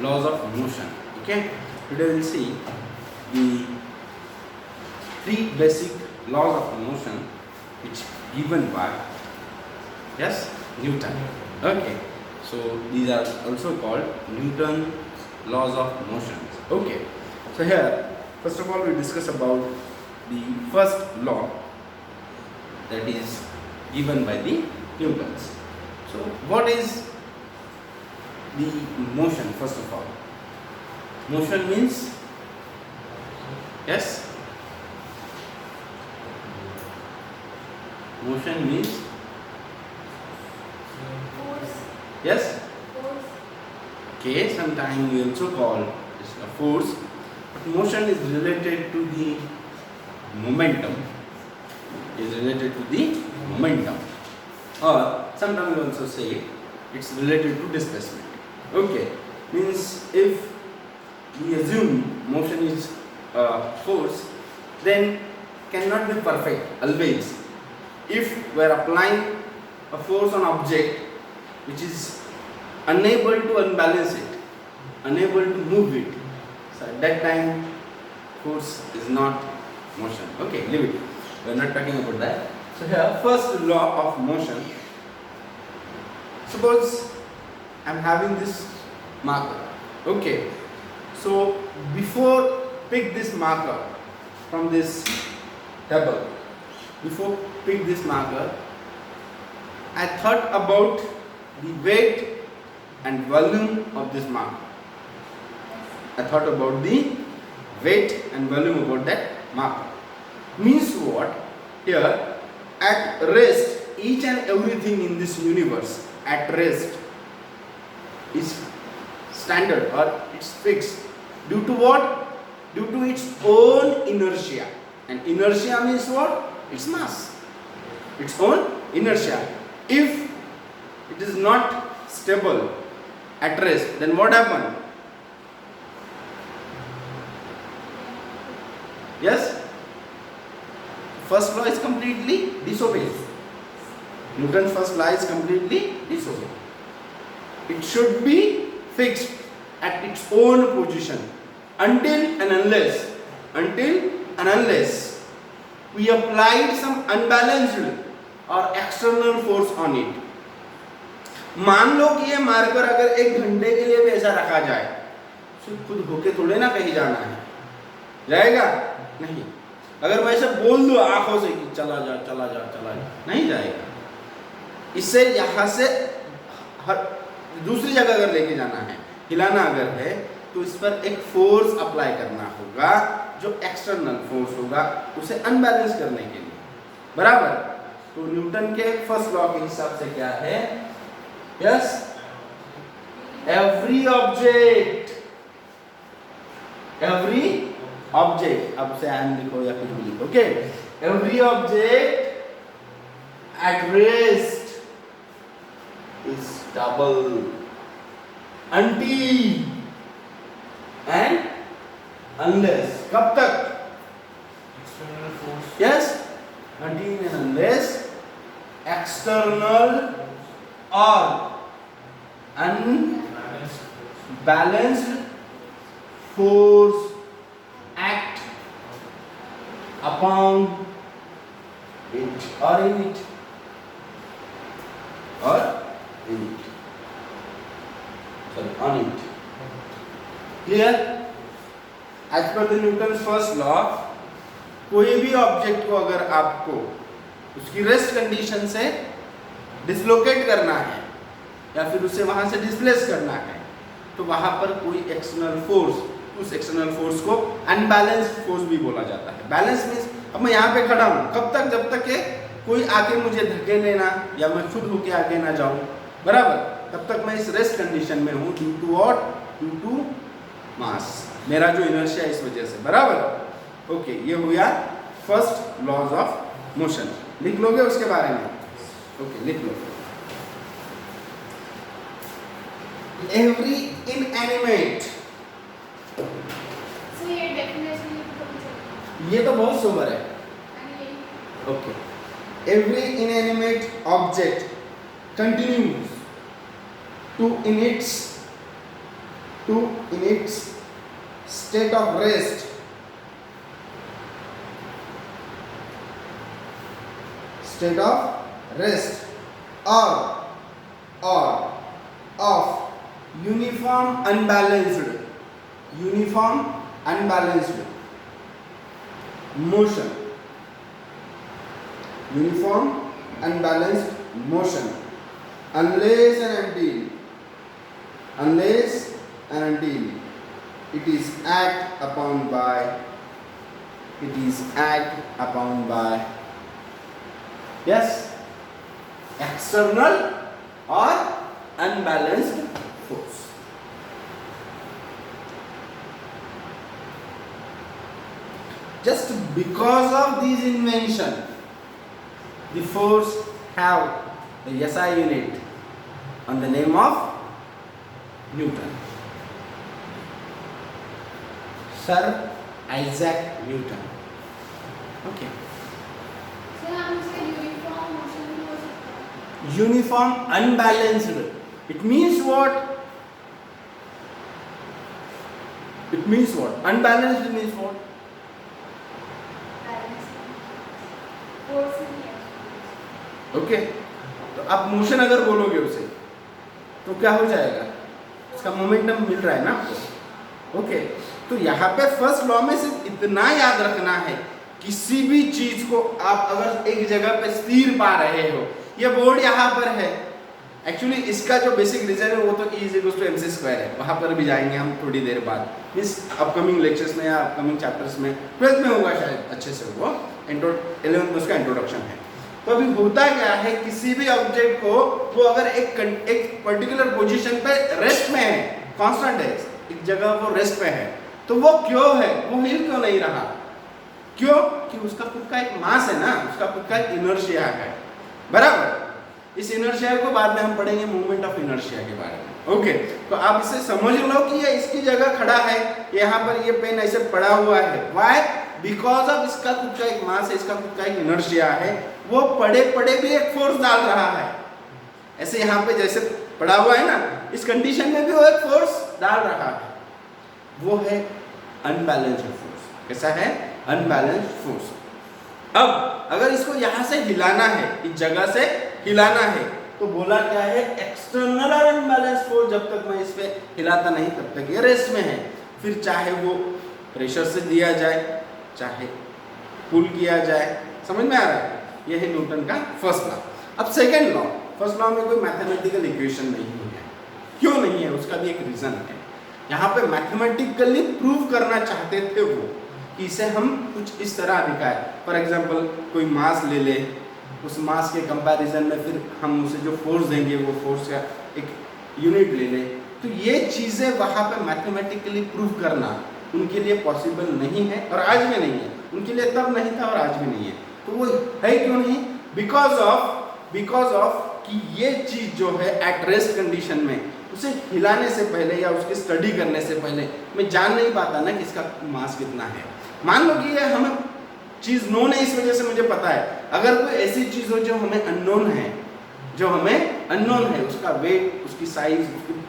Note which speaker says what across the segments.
Speaker 1: laws of motion. Okay, today we'll see the three basic laws of motion which given by Newton. Okay, so these are also called Newton laws of motion. Okay, so here first of all we discuss about the first law that is given by the Newtons. So what is the motion? First of all, motion means motion means
Speaker 2: Force. Force.
Speaker 1: okay, sometimes we also call this a force, but motion is related to the momentum, or sometimes we also say it's related to displacement. Okay, means if we assume motion is a force, then cannot be perfect always. If we are applying a force on object which is unable to unbalance it, unable to move it, so at that time force is not motion. Okay, leave it. We are not talking about that. So here, first law of motion. Suppose I am having this marker. Okay, so before pick this marker from this table, before pick this marker, I thought about the weight and volume of this marker. I thought about the weight and volume about that marker. Means what? Here, at rest, each and everything in this universe at rest is standard or it's fixed. Due to what? Due to its own inertia. And inertia means what? Its mass. Its own inertia. If it is not stable at rest, then what happens? Yes? First law is completely disobeyed. Newton's first law is completely disobeyed. It should be fixed at its own position until and unless we applied some unbalanced or external force on it. मान लो कि ये marker अगर 1 घंटे के लिए भी ऐसा रखा जाए, तो खुद होके थोड़े ना कहीं जाना है, जाएगा नहीं. अगर मैं ऐसे बोल दूं आंखों से कि चला जा, नहीं जाएगा. इससे यहाँ से दूसरी जगह अगर लेके जाना है, हिलाना अगर है, तो इस पर एक फोर्स अप्लाई करना होगा जो एक्सटर्नल फोर्स होगा उसे अनबैलेंस करने के लिए. बराबर. तो न्यूटन के फर्स्ट लॉ के हिसाब से क्या है? एवरी ऑब्जेक्ट, अब से एम लिखो या कुछ भी लिखो. Okay, every object at rest is double until and unless. कब तक?
Speaker 2: External force.
Speaker 1: Yes, until and unless external or unbalanced force act upon it or in it. Sorry, on it. Clear? As per the Newton's first law, कोई भी object को अगर आपको उसकी rest condition से dislocate करना है या फिर उसे वहां से डिस्प्लेस करना है, तो वहां पर कोई एक्सटर्नल फोर्स, उस एक्सटर्नल फोर्स को अनबैलेंस्ड फोर्स भी बोला जाता है. बैलेंस मीन्स अब मैं यहाँ पे खड़ा हूँ, कब तक? जब तक के कोई आके मुझे धकेले ना या मैं खुद होके आगे ना जाऊँ. बराबर. तब तक मैं इस रेस्ट कंडीशन में हूँ. Due to what? Due to mass. मेरा जो इनर्शिया इस वजह से. बराबर. ओके, ये हुआ फर्स्ट लॉज ऑफ मोशन. लिख लोगे उसके बारे में? ओके, लिख लो. Every inanimate.
Speaker 2: ये डेफिनेशन
Speaker 1: ये तो बहुत सोबर है. Okay. Every inanimate object continues to in its to in its state of rest, or of uniform unbalanced motion, unless and until it is acted upon by yes, external or unbalanced force. Just because of these invention, the force have the SI unit on the name of Newton. Sir Isaac Newton. Okay.
Speaker 2: Sir, हम इसका uniform motion भी हो सकता है.
Speaker 1: Uniform unbalanced. It means what? Unbalanced means what?
Speaker 2: Balance. Force नहीं है.
Speaker 1: Okay, तो आप मोशन अगर बोलोगे उसे तो क्या हो जाएगा? उसका मोमेंटम मिल रहा है ना आपको. ओके, तो यहाँ पे फर्स्ट लॉ में सिर्फ इतना याद रखना है, किसी भी चीज को आप अगर एक जगह पे स्थिर पा रहे हो, ये बोर्ड यहाँ पर है. एक्चुअली इसका जो बेसिक रीजन है वो तो E = mc² है. वहाँ पर भी जाएंगे हम थोड़ी देर बाद, इस अपकमिंग लेक्चर्स में या अपकमिंग चैप्टर्स में. 12th में होगा शायद अच्छे से, वो 11th में उसका इंट्रोडक्शन है. तो अभी होता क्या है, किसी भी ऑब्जेक्ट को वो अगर एक पर्टिकुलर पोजीशन पे रेस्ट में है, कांस्टेंट है, एक जगह वो रेस्ट पे है, तो वो क्यों है, वो हिल क्यों नहीं रहा? क्यों? कि उसका खुद का एक मास है ना, उसका खुद का एक इनर्शिया है. बराबर. इस इनर्शिया को बाद में हम पढ़ेंगे, मूवमेंट ऑफ इनर्शिया के बारे में. ओके, तो आप इसे समझ लो कि ये इसकी जगह खड़ा है, यहाँ पर ये पेन ऐसे पड़ा हुआ है. व्हाई? बिकॉज ऑफ इसका खुद का एक मास है, इसका खुद का एक इनर्शिया है. वो पड़े पड़े भी एक फोर्स डाल रहा है. ऐसे यहाँ पे जैसे पड़ा हुआ है ना, इस कंडीशन में भी वो एक फोर्स डाल रहा है. वो है अनबैलेंस्ड फोर्स. कैसा है? Unbalanced force. अब अगर इसको यहाँ से हिलाना है, इस जगह से हिलाना है, तो बोला क्या है? एक्सटर्नल और अनबैलेंस्ड फोर्स. जब तक मैं इस पे हिलाता नहीं तब तक ये रेस्ट में है. फिर चाहे वो प्रेशर से दिया जाए, चाहे पुल किया जाए. समझ में आ रहा है? यह है न्यूटन का फर्स्ट लॉ. अब सेकेंड लॉ. फर्स्ट लॉ में कोई मैथमेटिकल इक्वेशन नहीं है. क्यों नहीं है? उसका भी एक रीजन है. यहाँ पे मैथमेटिकली प्रूव करना चाहते थे वो कि इसे हम कुछ इस तरह दिखाए. फॉर एग्जाम्पल कोई मास ले ले, उस मास के कंपैरिजन में फिर हम उसे जो फोर्स देंगे वो फोर्स का एक यूनिट ले ले. तो ये चीज़ें वहाँ पे मैथमेटिकली प्रूव करना उनके लिए पॉसिबल नहीं है, और आज भी नहीं है. उनके लिए तब नहीं था और आज भी नहीं है. तो वो है क्यों नहीं? बिकॉज ऑफ कि ये चीज़ जो है एट रेस्ट कंडीशन में, उसे हिलाने से पहले या उसकी स्टडी करने से पहले मैं जान नहीं पाता ना कि इसका मास कितना है. मान लो कि ये हमें चीज़ नोन है, इस वजह से मुझे पता है. अगर कोई ऐसी चीज़ हो जो हमें अननोन है, उसका वेट, उसकी साइज,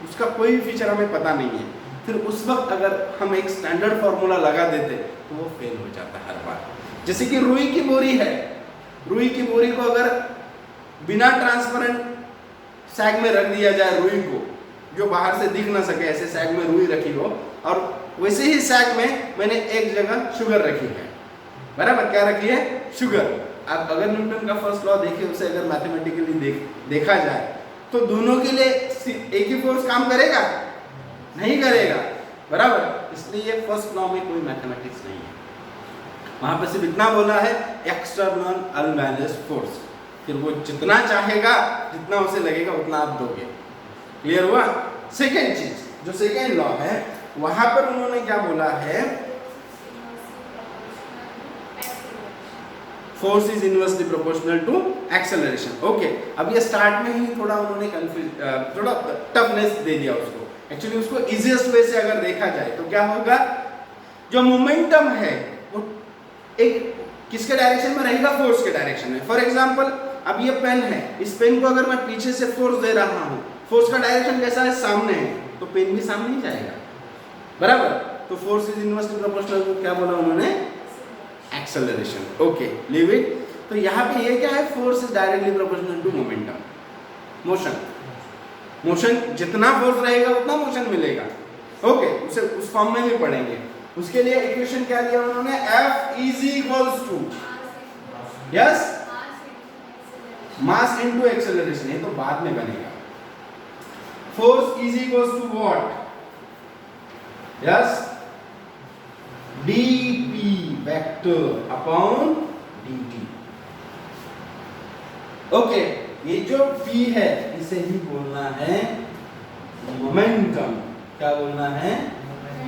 Speaker 1: उसका कोई भी फीचर हमें पता नहीं है, फिर उस वक्त अगर हम एक स्टैंडर्ड फॉर्मूला लगा देते तो वो फेल हो जाता है हर बार. जैसे कि रुई की बोरी है. रुई की बोरी को अगर बिना ट्रांसपेरेंट सैग में रख दिया जाए, रुई को जो बाहर से दिख ना सके, ऐसे सैग में रुई रखी हो, और वैसे ही सैग में मैंने एक जगह शुगर रखी है. बराबर. क्या रखी है? शुगर. अब अगर न्यूटन का फर्स्ट लॉ देखे, उसे अगर मैथमेटिकली देखा जाए तो दोनों के लिए एक ही फोर्स काम करेगा? नहीं करेगा. बराबर. इसलिए फर्स्ट लॉ में कोई मैथमेटिक्स नहीं है. वहां पर सिर्फ इतना बोला है, एक्सटर्नल अनबैलेंस्ड फोर्स. फिर वो जितना चाहेगा, जितना उसे लगेगा उतना आप दोगे. क्लियर हुआ? सेकेंड चीज, जो सेकेंड लॉ है, वहां पर उन्होंने क्या बोला है? Force is inversely proportional to acceleration. Okay, अब ये स्टार्ट में ही थोड़ा उन्होंने थोड़ा टफनेस दे दिया उसको. एक्चुअली उसको इजीएस्ट वे से अगर देखा जाए तो क्या होगा? जो मोमेंटम है वो एक किसके डायरेक्शन में रहेगा? फोर्स के डायरेक्शन में. फॉर एग्जांपल, अब ये पेन है, इस पेन को अगर मैं पीछे से फोर्स दे रहा हूँ, फोर्स का डायरेक्शन कैसा है? सामने है. तो पेन भी सामने ही जाएगा, बराबर। तो फोर्स इज इनवर्सली प्रोपोर्शनल को क्या बोला उन्होंने, एक्सेलरेशन। Okay, leave it. तो यहाँ पे ये क्या है, force is directly proportional to momentum, motion. Motion जितना फोर्स रहेगा उतना मोशन मिलेगा। ओके, उसे उस फॉर्म में भी पढ़ेंगे। उसके लिए इक्वेशन क्या दिया उन्होंने, F is equals to, yes, mass into acceleration. ये तो बाद में बनेगा। Force is equals to what, yes, dp vector upon dt। Okay, ये जो p है इसे ही बोलना है मोमेंटम। क्या बोलना है,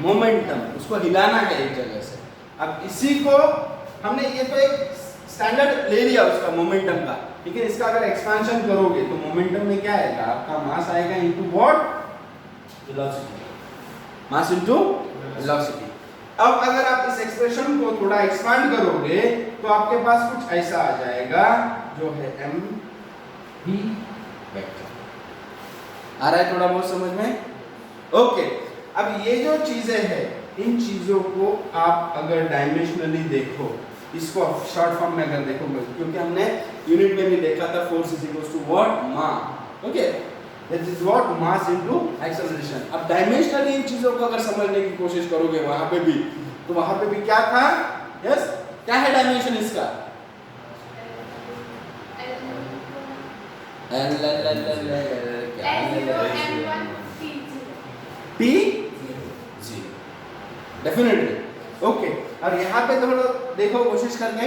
Speaker 1: मोमेंटम। उसको हिलाना है एक जगह से। अब इसी को हमने, ये तो एक स्टैंडर्ड ले लिया उसका मोमेंटम का, लेकिन इसका अगर एक्सपेंशन करोगे तो मोमेंटम में क्या आएगा, आपका मास आएगा into what, velocity. Mass into velocity. अब अगर आप इस एक्सप्रेशन को थोड़ा एक्सपांड करोगे तो आपके पास कुछ ऐसा आ जाएगा जो है m v वेक्टर। आ रहा है थोड़ा बहुत समझ में? ओके, अब ये जो चीजें हैं, इन चीजों को आप अगर डायमेंशनली देखो, इसको शॉर्ट फॉर्म में अगर देखो, क्योंकि हमने यूनिट में भी देखा था force is equal to what, mass. Okay, that is what, mass into acceleration. अब डायमेंशनली इन चीजों को अगर समझने की कोशिश करोगे वहां पे भी, तो वहां पे भी क्या था, यस, क्या है डायमेंशन इसका, T जी, डेफिनेटली। ओके, और यहाँ पे थोड़ा देखो कोशिश करके,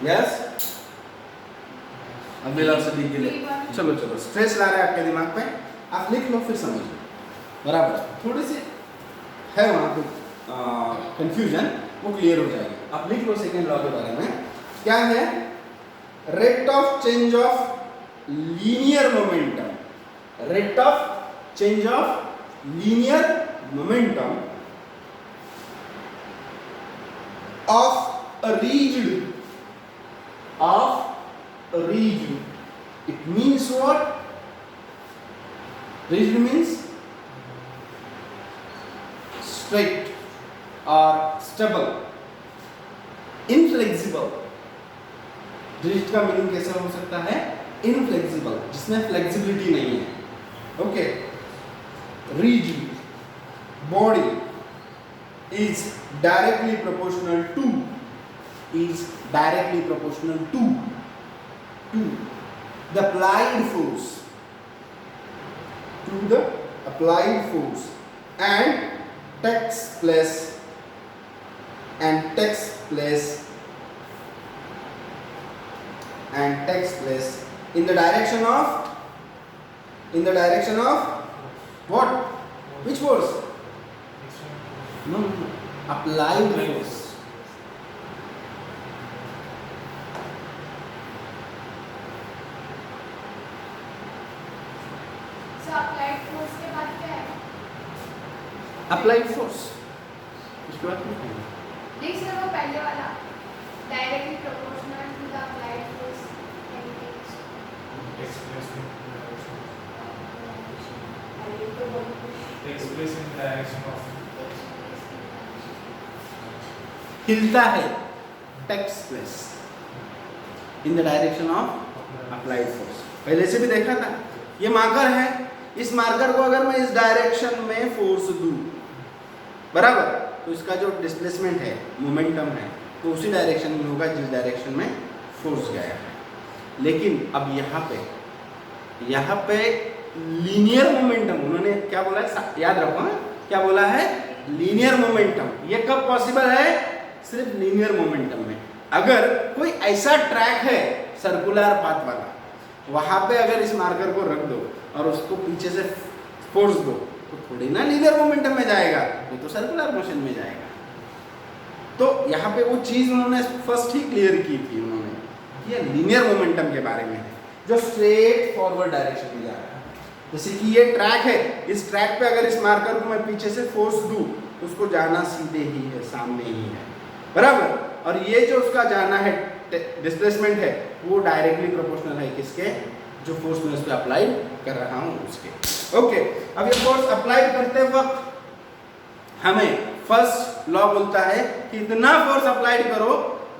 Speaker 1: यस, अब वेलोसिटी के लिए चलो चलो, स्ट्रेस ला रहा है आपके दिमाग पे, आप लिख लो फिर समझो, बराबर। थोड़ी सी है वहाँ पे कंफ्यूजन, वो क्लियर हो जाएगी। आप लिख लो सेकेंड लॉ के बारे में। क्या है, rate of change of linear momentum, rate of change of linear momentum of a region, it means what, region means straight or stable, inflexible। Rigid का मीनिंग कैसा हो सकता है, इनफ्लेक्सिबल, जिसमें फ्लेक्सिबिलिटी नहीं है। Okay, rigid body is directly proportional to the applied force, and takes place in the direction of what, which force, no, applied force। Applied force, उसके बाद
Speaker 2: नहीं सर, वो पहले वाला directly proportional to the applied force,
Speaker 3: takes place in direction of,
Speaker 1: हिलता है, takes place in the direction of applied force. पहले से भी देखा था, ये मार्कर है, इस मार्कर को अगर मैं इस डायरेक्शन में फोर्स दूं, बराबर, तो इसका जो डिस्प्लेसमेंट है, मोमेंटम है, तो उसी डायरेक्शन में होगा जिस डायरेक्शन में फोर्स गया है। लेकिन अब यहाँ पे लीनियर मोमेंटम, उन्होंने क्या बोला है, याद रखो, क्या बोला है, लीनियर मोमेंटम। ये कब पॉसिबल है, सिर्फ लीनियर मोमेंटम में। अगर कोई ऐसा ट्रैक है सर्कुलर पाथ वाला, वहां पे अगर इस मार्कर को रख दो और उसको पीछे से फोर्स दो, तो थोड़ी ना लीनियर मोमेंटम में जाएगा, वो तो सर्कुलर मोशन में जाएगा। तो यहाँ पे वो चीज उन्होंने फर्स्ट ही क्लियर की थी, उन्होंने ये लीनियर मोमेंटम के बारे में है, जो स्ट्रेट फॉरवर्ड डायरेक्शन में जा रहा है। जैसे कि ये ट्रैक है, इस ट्रैक पे अगर इस मार्कर को मैं पीछे से फोर्स दूं, तो उसको जाना सीधे ही है, सामने ही है, बराबर। और ये जो उसका जाना है डिस्प्लेसमेंट है, वो डायरेक्टली प्रोपोर्शनल है किसके, जो फोर्स मैं उस पर अप्लाई कर रहा हूँ उसके। ओके, अब ये फोर्स अप्लाई करते वक्त हमें फर्स्ट लॉ बोलता है कि इतना फोर्स अप्लाइड करो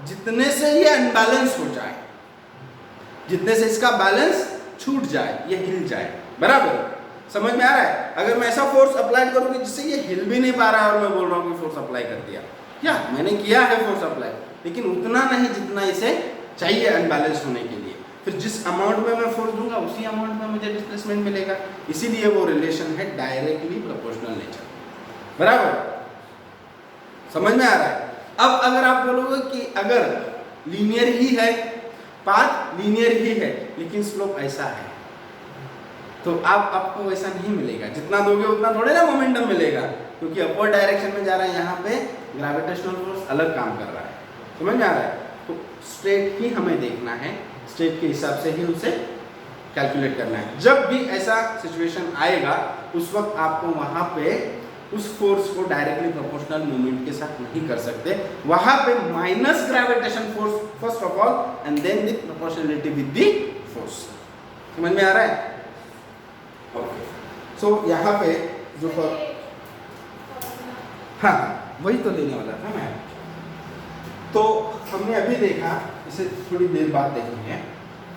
Speaker 1: जितने से ये अनबैलेंस हो जाए, जितने से इसका बैलेंस छूट जाए, ये हिल जाए। बराबर, समझ में आ रहा है? अगर मैं ऐसा फोर्स अप्लाई करूंगी जिससे ये हिल भी नहीं पा रहा है और मैं बोल रहा हूँ कि फोर्स अप्लाई कर दिया, क्या मैंने किया है फोर्स अप्लाई, लेकिन उतना नहीं जितना इसे चाहिए अनबैलेंस होने के लिए। फिर जिस अमाउंट में मैं फोर्स दूंगा उसी अमाउंट में मुझे डिस्प्लेसमेंट मिलेगा। इसीलिए वो रिलेशन है डायरेक्टली प्रोपोर्शनल नेचर। बराबर, समझ में आ रहा है? अब अगर आप बोलोगे कि अगर लीनियर ही है, पाथ लीनियर ही है, लेकिन स्लोप ऐसा है, तो आपको वैसा नहीं मिलेगा। जितना दोगे उतना थोड़े ना मोमेंटम मिलेगा, क्योंकि अपवर्ड डायरेक्शन में जा रहा है, यहाँ पे ग्रेविटेशनल फोर्स अलग काम कर रहा है। समझ में आ रहा है? तो स्ट्रेट ही हमें देखना है, स्ट्रेट के हिसाब से ही उसे कैलकुलेट करना है। जब भी ऐसा सिचुएशन आएगा उस वक्त आपको वहाँ पे उस फोर्स को डायरेक्टली प्रोपोर्शनल मूवमेंट के साथ नहीं कर सकते। वहाँ पे minus gravitation force first of all and then the proportionality with the force. समझ में आ रहा है? ओके, सो यहाँ पे जो हाँ वही तो लेने वाला था मैं। तो हमने अभी देखा, इसे थोड़ी देर बाद देखेंगे।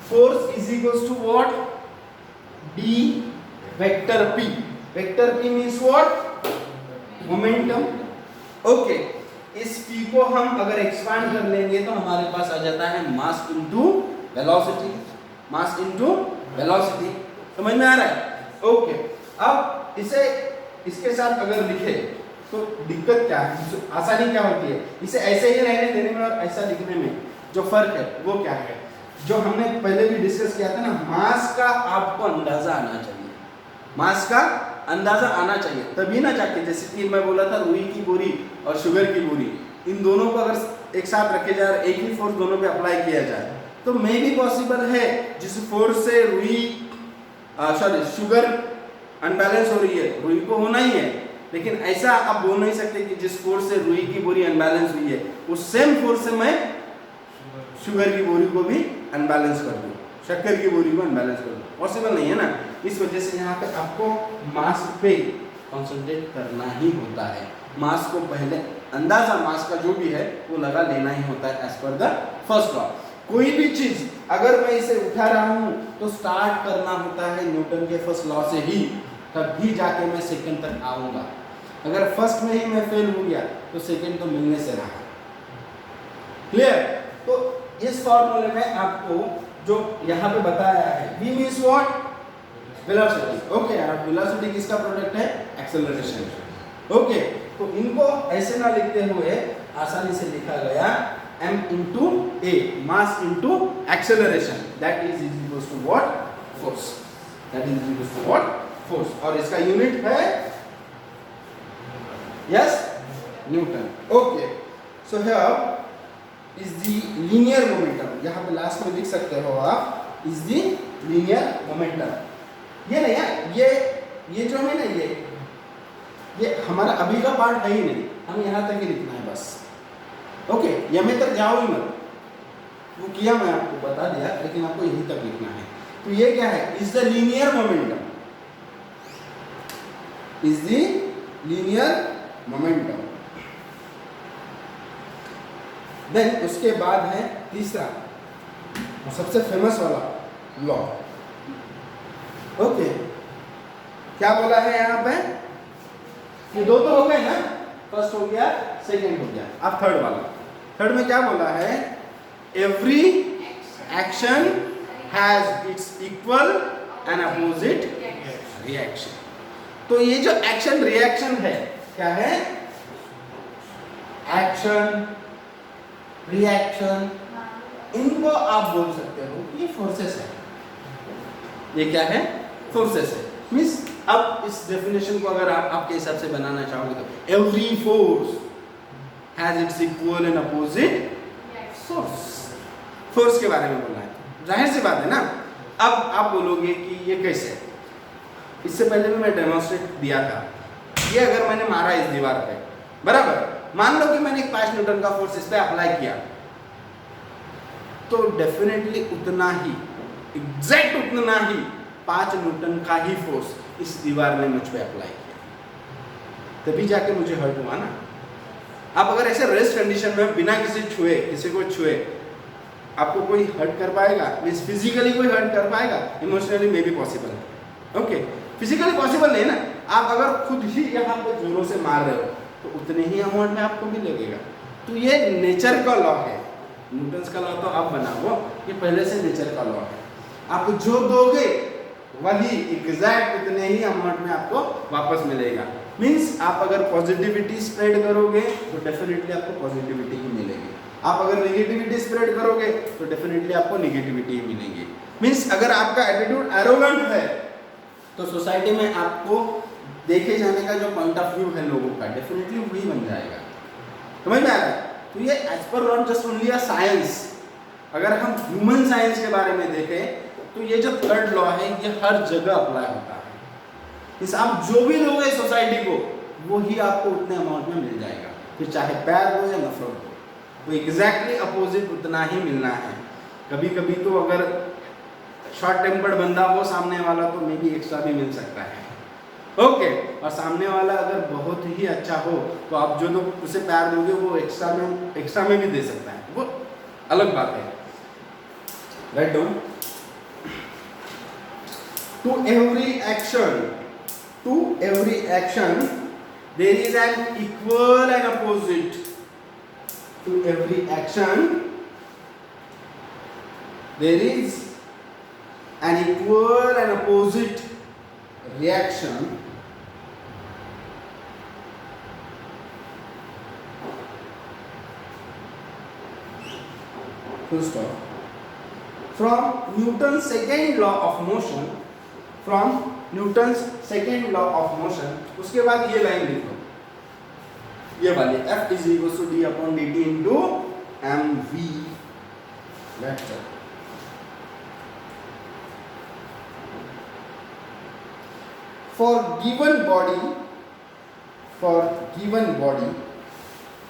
Speaker 1: Force is equals to what? D vector P. Vector P means what? Momentum. Okay, इस पी को हम अगर एक्सपांड कर लेंगे तो हमारे पास आ जाता है mass into velocity. Mass into velocity. समझ में आ रहा है? ओके, अब इसे इसके साथ अगर लिखे तो दिक्कत क्या है, आसानी क्या होती है? इसे ऐसे ही रहने देने में और ऐसा लिखने में जो फर्क है वो क्या है? जो हमने पहले भी डिस्कस किया था ना, मास का आपको अंदाजा आना चाहिए। मास का अंदाजा आना चाहिए, तभी ना जाके, जैसे कि मैं बोला था रुई की बोरी और शुगर की बोरी, इन दोनों को अगर एक साथ रखे जाए और एक ही फोर्स दोनों पे अप्लाई किया जाए तो मे भी पॉसिबल है जिस फोर्स से शुगर अनबैलेंस हो रही है, रुई को होना ही है, लेकिन ऐसा आप बोल नहीं सकते कि जिस फोर्स से रुई की बोरी अनबैलेंस हुई है उस सेम फोर्स से मैं शुगर की बोरी को भी अनबैलेंस कर दूं, शक्कर की बोरी को अनबैलेंस कर दूं। पॉसिबल नहीं है ना। इस वजह से यहाँ पे आपको मास पे कॉन्सेंट्रेट करना ही होता है। मास को पहले अंदाजा मास का जो भी है वो लगा लेना ही होता है as per the first law. कोई भी चीज अगर मैं इसे उठा रहा हूँ तो स्टार्ट करना होता है न्यूटन के फर्स्ट लॉ से ही, तभी जाके मैं सेकंड तक आऊंगा। अगर फर्स्ट में ही मैं फेल हो गया तो सेकंड तो मिलने से रहा। क्लियर? तो इस फॉर्मूले में आपको जो यहाँ पे बताया है, v means what? Velocity. Okay, अब वेलोसिटी किसका प्रोडक्ट है? एक्सेलरेशन। ओके, तो इनको ऐसे ना लिखते हुए आसानी से लिखा गया m into a, mass into acceleration, that is equals to what? Force. That is equals to what? Force. और इसका यूनिट है yes Newton. Okay, so here is the linear momentum. यहाँ पे लास्ट में लिख सकते हो आप is the linear momentum. ये नहीं है, ये जो है ना, ये हमारा अभी का पार्ट है ही नहीं, हम यहाँ तक ही लिखना है बस। ओके, यहीं तक जाओ ही मत, वो किया मैं आपको बता दिया, लेकिन आपको यहीं तक लिखना है। तो ये क्या है? Is the linear momentum, is the linear momentum. Then उसके बाद है तीसरा और सबसे फेमस वाला लॉ। ओके, क्या बोला है यहाँ पे? ये दो तो हो गए ना, फर्स्ट हो गया, सेकेंड हो गया, अब थर्ड वाला। थर्ड में क्या बोला है? Every action has its equal and opposite reaction. तो ये जो एक्शन रिएक्शन है, क्या है? एक्शन रिएक्शन, इनको आप बोल सकते हो ये फोर्सेस है। ये क्या है? फोर्सेस है। मींस अब इस डेफिनेशन को अगर आप आपके हिसाब से बनाना चाहोगे तो every force has its equal and opposite force. Force के बारे में बोलना है, जाहिर सी बात है ना। अब आप बोलोगे कि ये कैसे? इससे पहले भी मैं डेमोन्स्ट्रेट दिया था। ये अगर मैंने मारा इस दीवार पे, बराबर, मान लो कि मैंने एक 5 न्यूटन का फोर्स इस पे अप्लाई किया, तो डेफिनेटली उतना ही, एग्जैक्ट उतना ही 5 न्यूटन का ही फोर्स इस दीवार ने मुझ पे अप्लाई किया, तभी जाके मुझे हर्ट हुआ ना। आप अगर ऐसे रेस्ट कंडीशन में बिना किसी को छुए आपको कोई हर्ट कर पाएगा? मीन्स फिजिकली कोई हर्ट कर पाएगा? इमोशनली मे बी पॉसिबल है, ओके, फिजिकली पॉसिबल नहीं ना। आप अगर खुद ही यहाँ पे जोरों से मार रहे हो तो उतने ही अमाउंट में आपको भी लगेगा। तो ये नेचर का लॉ है, न्यूटन्स का लॉ तो आप बनाओ, ये पहले से नेचर का लॉ है। आप जो दोगे वही एग्जैक्ट उतने ही अमाउंट में आपको वापस मिलेगा। मीन्स आप अगर पॉजिटिविटी स्प्रेड करोगे तो डेफिनेटली आपको पॉजिटिविटी ही मिलेगी, आप अगर नेगेटिविटी स्प्रेड करोगे तो डेफिनेटली आपको नेगेटिविटी ही मिलेगी। मीन्स अगर आपका एटीट्यूड एरोगेंट है तो सोसाइटी में आपको देखे जाने का जो पॉइंट ऑफ व्यू है लोगों का डेफिनेटली वही बन जाएगा। समझ में आ रहा है? तो ये as per not just only a science, अगर हम ह्यूमन साइंस के बारे में देखें तो ये जो थर्ड लॉ है ये हर जगह अप्लाई होता है। इस आप जो भी दोगे सोसाइटी को वो ही आपको उतने अमाउंट में मिल जाएगा, फिर चाहे प्यार हो या नफरत हो, वो एग्जैक्टली अपोजिट उतना ही मिलना है। कभी कभी तो अगर शॉर्ट टेम्पर्ड बंदा हो सामने वाला तो मे बी एक्स्ट्रा भी मिल सकता है, ओके। और सामने वाला अगर बहुत ही अच्छा हो तो आप जो दो उसे प्यार दोगे वो एक्स्ट्रा में भी दे सकता है, वो अलग बात है। Write down. To every action there is an equal and opposite. To every action there is an equal and opposite reaction full stop. From Newton's second law of motion, उसके बाद ये लाइन लिखो, ये वाली F is equals to d upon dt into mv vector. For given body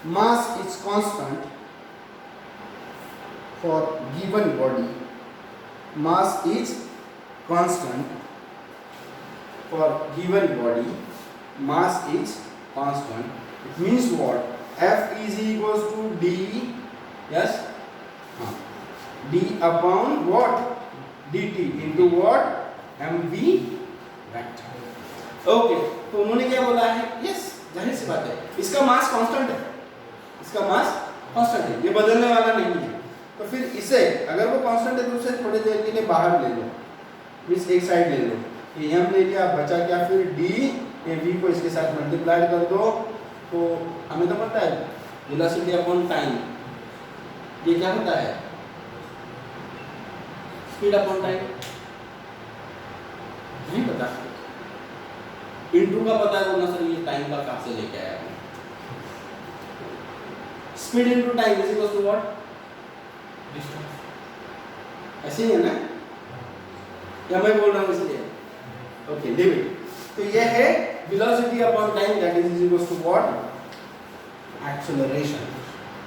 Speaker 1: mass is constant. For given body mass is constant. For given body mass is constant. It means what? F is equals to d, yes, d upon what? dt into what? mv vector. Okay, तो उन्होंने क्या बोला है? Yes, जाहिर सी बात है, इसका mass constant है, इसका मास कांस्टेंट है, ये बदलने वाला नहीं है। तो फिर इसे अगर वो कांस्टेंट है तो उसे थोड़ी देर के लिए बाहर ले लो, मीन्स एक साइड ले लो, ये m ले लिया, बचा क्या? फिर d, ये v को इसके साथ मल्टीप्लाई कर दो, तो हमें तो पता है वेलोसिटी अपॉन टाइम, ये क्या होता है? Speed upon time. नहीं पता, इंटू का पता है, बोलना सर ये टाइम का कहाँ से लेके आया? Speed into time is equal to what? Distance. ऐसे ही है ना, या मैं बोल रहा हूँ इसलिए? Okay, leave it. तो ये है velocity upon time, that is equal to what? Acceleration.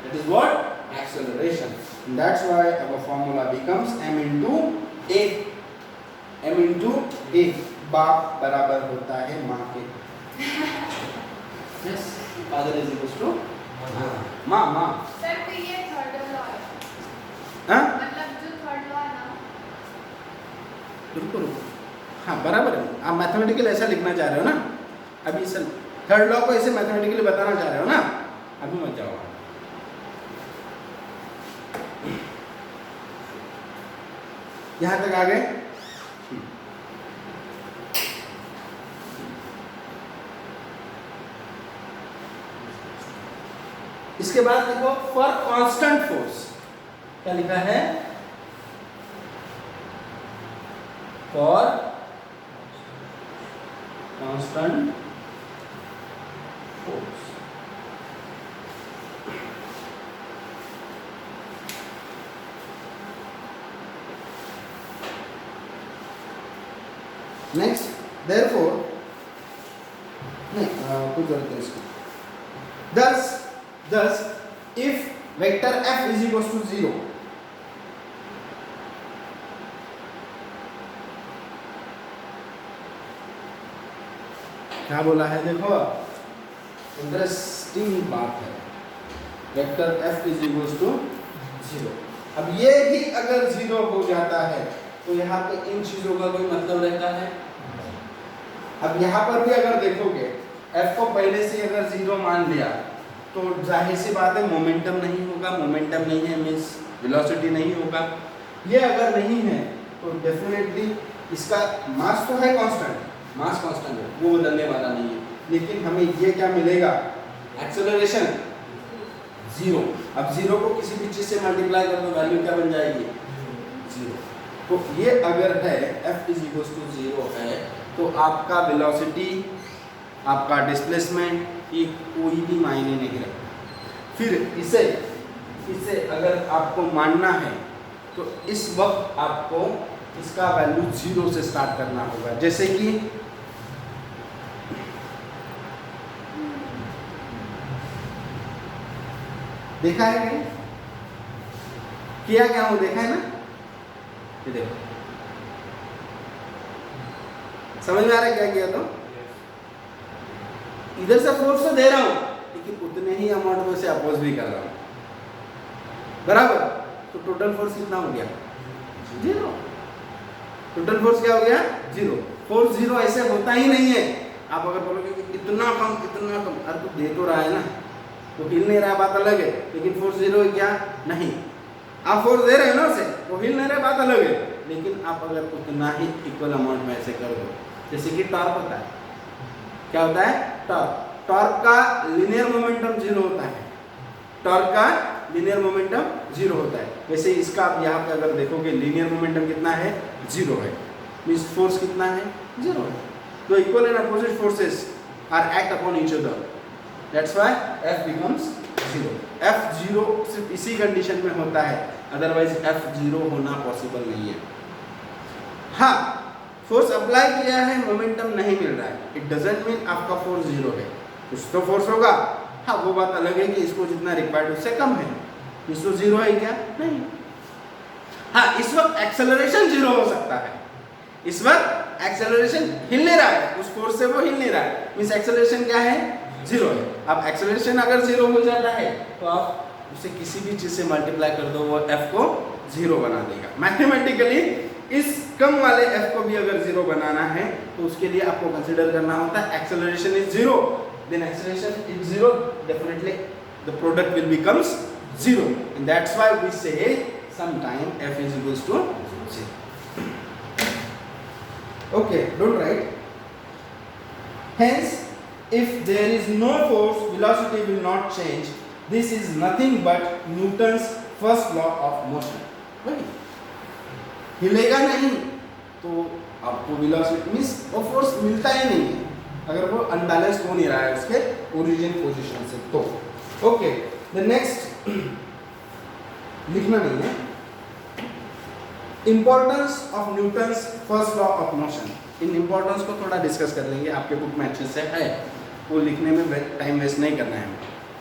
Speaker 1: That is what? Acceleration. That's why our formula becomes m into a, m into a, बाप बराबर होता है माँ के। Yes, father is equal to माँ।
Speaker 2: सर तो ये थर्ड लॉ है,
Speaker 1: हाँ,
Speaker 2: मतलब जो थर्ड लॉ है ना,
Speaker 1: रुको, हाँ बराबर है। आप मैथमेटिकल ऐसा लिखना चाह रहे हो ना, अभी सर थर्ड लॉ को ऐसे मैथमेटिकली बताना चाह रहे हो ना, अभी मत जाओ। यहाँ तक आ गए? इसके बाद देखो, फॉर कांस्टेंट फोर्स क्या लिखा है? For constant force next, therefore नहीं कुछ जरूरत है इसकी। Thus if vector f is equals to 0, क्या बोला है देखो, इंटरेस्टिंग बात है, vector f is equals to 0। अब ये भी अगर 0 हो जाता है तो यहाँ पे इन चीजों का कोई मतलब रहता है? अब यहाँ पर भी अगर देखोगे f को पहले से अगर 0 मान लिया तो जाहिर सी बात है मोमेंटम नहीं होगा, मोमेंटम नहीं है मीन्स वेलोसिटी नहीं होगा। ये अगर नहीं है तो डेफिनेटली इसका मास तो है कांस्टेंट, मास कांस्टेंट है, वो बदलने वाला नहीं है, लेकिन हमें ये क्या मिलेगा, एक्सेलरेशन 0। अब 0 को किसी भी चीज से मल्टीप्लाई कर दो वैल्यू क्या बन जाएगी, 0। तो ये अगर है f इज इक्वल टू 0 है तो आपका वेलोसिटी, आपका डिस्प्लेसमेंट ये कोई भी मायने नहीं रखता। फिर इसे अगर आपको मानना है तो इस वक्त आपको इसका वैल्यू 0 से स्टार्ट करना होगा। जैसे कि देखा है क्या, किया क्या हूं, देखा है ना, ये देखो समझ में आ रहा है क्या किया, तो इधर से फोर्स तो दे रहा हूं लेकिन उतने ही अमाउंट में से अपोज भी कर रहा हूं, बराबर। तो टोटल फोर्स कितना हो गया, 0। टोटल फोर्स क्या हो गया, 0। फोर्स 0 ऐसे होता ही नहीं है। आप अगर बोलोगे कि इतना कम, अरे तो दे तो रहा है ना, वो हिल नहीं रहा, बात अलग है, लेकिन फोर्स 0 है क्या, नहीं। आप फोर्स दे रहे हो ना उसे, वो हिल नहीं रहा, बात अलग है, लेकिन आप अगर उतना ही इक्वल अमाउंट में ऐसे कर दो, जैसे कि टॉर्क होता है, क्या होता है, टॉर्क का लीनियर मोमेंटम 0 होता है, टॉर्क का लीनियर मोमेंटम 0 होता है। वैसे इसका आप यहाँ पे अगर देखोगे लीनियर मोमेंटम कितना है, 0 है, मींस फोर्स कितना है, 0 है। तो equal and opposite forces are act upon each other, that's why F becomes 0। F 0 सिर्फ इसी कंडीशन में होता है, अदरवाइज F 0 होना पॉसिबल नहीं है। हाँ, फोर्स अप्लाई किया है, मोमेंटम नहीं मिल रहा है, इट डजंट मीन आपका फोर्स 0 है, कुछ तो फोर्स होगा। हाँ, वो बात अलग है कि इसको जितना रिक्वायर्ड उससे कम है, इसको 0 है क्या, नहीं। हाँ, इस वक्त एक्सेलरेशन 0 हो सकता है, इस वक्त एक्सेलरेशन हिल नहीं रहा है, उस फोर्स से वो हिल नहीं रहा है, मींस एक्सेलरेशन क्या है, 0 है। अब एक्सेलरेशन अगर 0 हो जाता है तो आप उसे किसी भी चीज से मल्टीप्लाई कर दो, वो f को 0 बना देगा। मैथमेटिकली इस कम वाले f को भी अगर 0 बनाना है तो उसके लिए आपको कंसीडर करना होता है acceleration is 0, then acceleration is 0, definitely the product will becomes 0, and that's why we say sometime f is equals to 0. Okay, don't write. Hence, if there is no force, velocity will not change. This is nothing but Newton's first law of motion. Right? हिलेगा नहीं तो आपको velocity means वो force मिलता ही नहीं है अगर वो unbalance हो नहीं रहा है उसके ओरिजिन पोजीशन से। तो ओके, द नेक्स्ट लिखना नहीं है, importance of Newton's first law of motion. In importance को थोड़ा डिस्कस कर लेंगे, आपके बुक में अच्छे से है, वो लिखने में टाइम वेस्ट नहीं करना है हमें।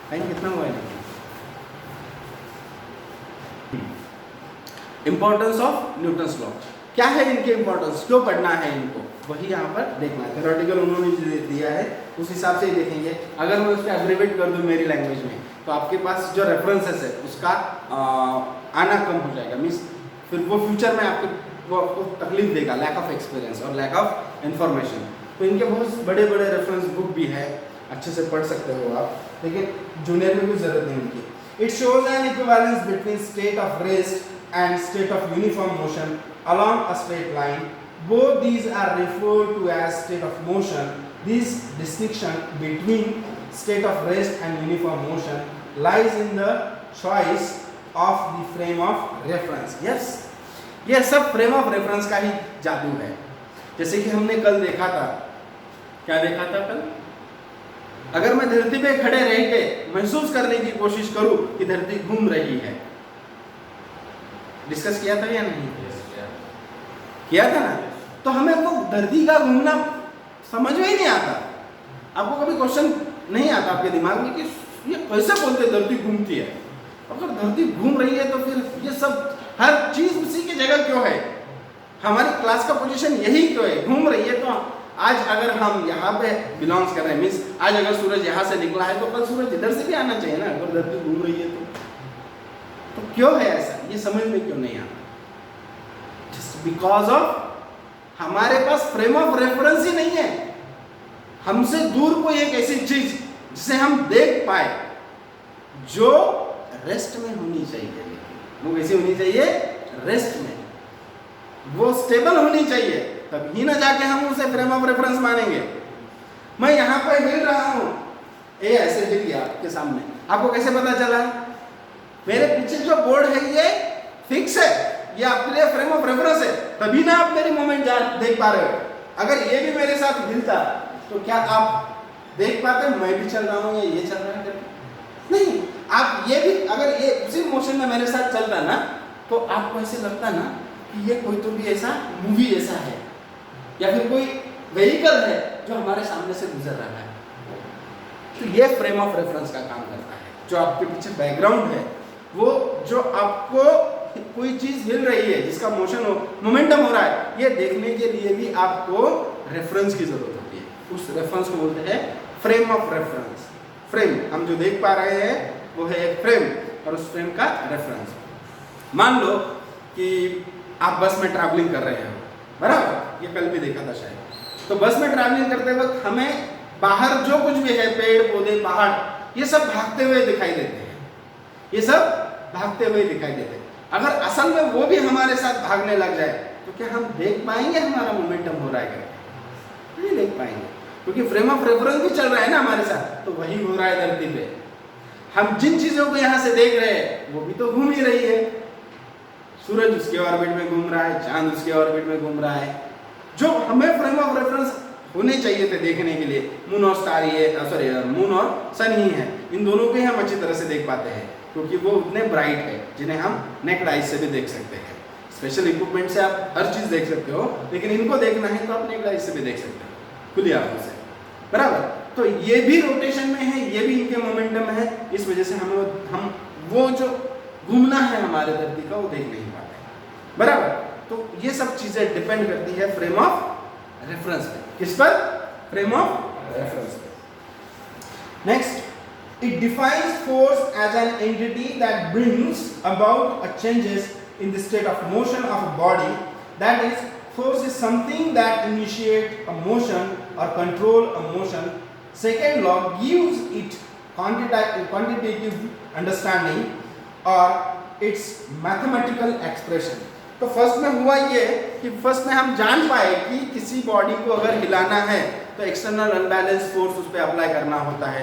Speaker 1: टाइम कितना हुआ है? इंपॉर्टेंस ऑफ न्यूटन्स लॉ क्या है, इनके इंपॉर्टेंस क्यों पढ़ना है इनको, वही यहाँ पर देखना है। थ्योरेटिकल उन्होंने जो दिया है उस हिसाब से ही देखेंगे। अगर मैं उसको एब्रिवेट कर दूँ मेरी लैंग्वेज में तो आपके पास जो रेफरेंसेस है उसका आना कम हो जाएगा, मीन्स फिर वो फ्यूचर में आपको तकलीफ देगा, लैक ऑफ एक्सपीरियंस और लैक ऑफ इंफॉर्मेशन। तो इनके बहुत बड़े बड़े रेफरेंस बुक भी है, अच्छे से पढ़ सकते हो आप, लेकिन जूनियर में भी जरूरत नहीं उनकी। It shows N equivalence between state of rest and state of uniform motion along a straight line. Both these are referred to as state of motion. This distinction between state of rest and uniform motion lies in the choice of the frame of reference. Yes, ये सब frame of reference का ही जादू है। जैसे कि हमने कल देखा था, क्या देखा था कल? अगर मैं धरती पे खड़े रह के महसूस करने की कोशिश करूं कि धरती घूम रही है, डिस्कस किया था या नहीं? किया था ना। तो हमें वो धरती का घूमना समझ में ही नहीं आता। आपको कभी क्वेश्चन नहीं आता आपके दिमाग में कि ये कैसे बोलते धरती घूमती है? अगर धरती घूम रही है तो फिर ये सब हर चीज उसी की जगह क्यों है? हमारी क्लास का पोजीशन यही क्यों है? घूम रही है तो आज अगर हम यहाँ पे बिलोंग्स कर रहे हैं, मीन्स आज अगर सूरज यहाँ से निकला है तो कल सूरज इधर से भी आना चाहिए ना, अगर धरती घूम रही है तो क्यों है ऐसा, ये समझ में क्यों नहीं आता? जस्ट बिकॉज ऑफ हमारे पास फ्रेम ऑफ रेफरेंस ही नहीं है। हमसे दूर कोई एक ऐसी चीज जिसे हम देख पाए जो रेस्ट में होनी चाहिए, वो कैसी होनी चाहिए? रेस्ट में, वो स्टेबल होनी चाहिए, तभी ना जाके हम उसे फ्रेम ऑफ रेफरेंस मानेंगे। मैं यहाँ पर हिल रहा हूँ, ये ऐसे हिल गया आपके सामने, आपको कैसे पता चला? मेरे पीछे जो बोर्ड है ये फिक्स है, ये आपके लिए फ्रेम ऑफ रेफरेंस है, तभी ना आप मेरी मूवमेंट देख पा रहे हो। अगर ये भी मेरे साथ हिलता तो क्या आप देख पाते मैं भी चल रहा हूँ या ये चल रहा है? नहीं। आप ये भी अगर ये उसी मोशन में मेरे साथ चलता ना तो आपको ऐसे लगता ना कि ये कोई तो भी ऐसा मूवी ऐसा है या फिर कोई व्हीकल है जो हमारे सामने से गुजर रहा है। तो ये फ्रेम ऑफ रेफरेंस का काम करता है। जो आपके पीछे बैकग्राउंड है, वो जो आपको कोई चीज हिल रही है जिसका मोशन हो, मोमेंटम हो रहा है, ये देखने के लिए भी आपको रेफरेंस की जरूरत होती है। उस रेफरेंस को बोलते हैं फ्रेम ऑफ रेफरेंस। फ्रेम हम जो देख पा रहे हैं वो है एक फ्रेम, और उस फ्रेम का रेफरेंस। मान लो कि आप बस में ट्रैवलिंग कर रहे हैं, बराबर, ये कल भी देखा था शायद। तो बस में ट्रैवलिंग करते वक्त हमें बाहर जो कुछ भी है, पेड़ पौधे पहाड़, ये सब भागते हुए दिखाई देते हैं, ये सब भागते हुए दिखाई देते हैं। अगर असल में वो भी हमारे साथ भागने लग जाए तो क्या हम देख पाएंगे हमारा मोमेंटम हो रहा है करके? नहीं देख पाएंगे, क्योंकि फ्रेम ऑफ रेफरेंस भी चल रहा है ना हमारे साथ, तो वही हो रहा है धरती पे। हम जिन चीजों को यहाँ से देख रहे हैं वो भी तो घूम ही रही है। सूरज उसके ऑर्बिट में घूम रहा है, चांद उसके ऑर्बिट में घूम रहा है। जो हमें फ्रेम ऑफ रेफरेंस होने चाहिए थे देखने के लिए, मून और स्टार ही है, सॉरी मून और सन ही है। इन दोनों को ही हम अच्छी तरह से देख पाते हैं क्योंकि वो उतने ब्राइट है जिन्हें हम नेक्ड आइज से भी देख सकते हैं। स्पेशल इक्विपमेंट से आप हर चीज देख सकते हो, लेकिन इनको देखना है तो आप नेक्ड आइज से भी देख सकते हो खुली आंखों से, बराबर। तो ये भी रोटेशन में है, ये भी इनके मोमेंटम है, इस वजह से हम वो जो घूमना है हमारे धरती का वो देख नहीं पाते, बराबर। तो ये सब चीजें डिपेंड करती है फ्रेम ऑफ रेफरेंस पे। किस पर? फ्रेम ऑफ रेफरेंस पे। Next, it defines force as an entity that brings about a changes in the state of motion of a body. That is, force is something that initiates a motion or control a motion. Second law gives it quantitative understanding or its mathematical expression. तो first में हुआ ये कि first में हम जान पाए कि किसी बॉडी को अगर हिलाना है तो एक्सटर्नल अनबैलेंस फोर्स उस पर अप्लाई करना होता है।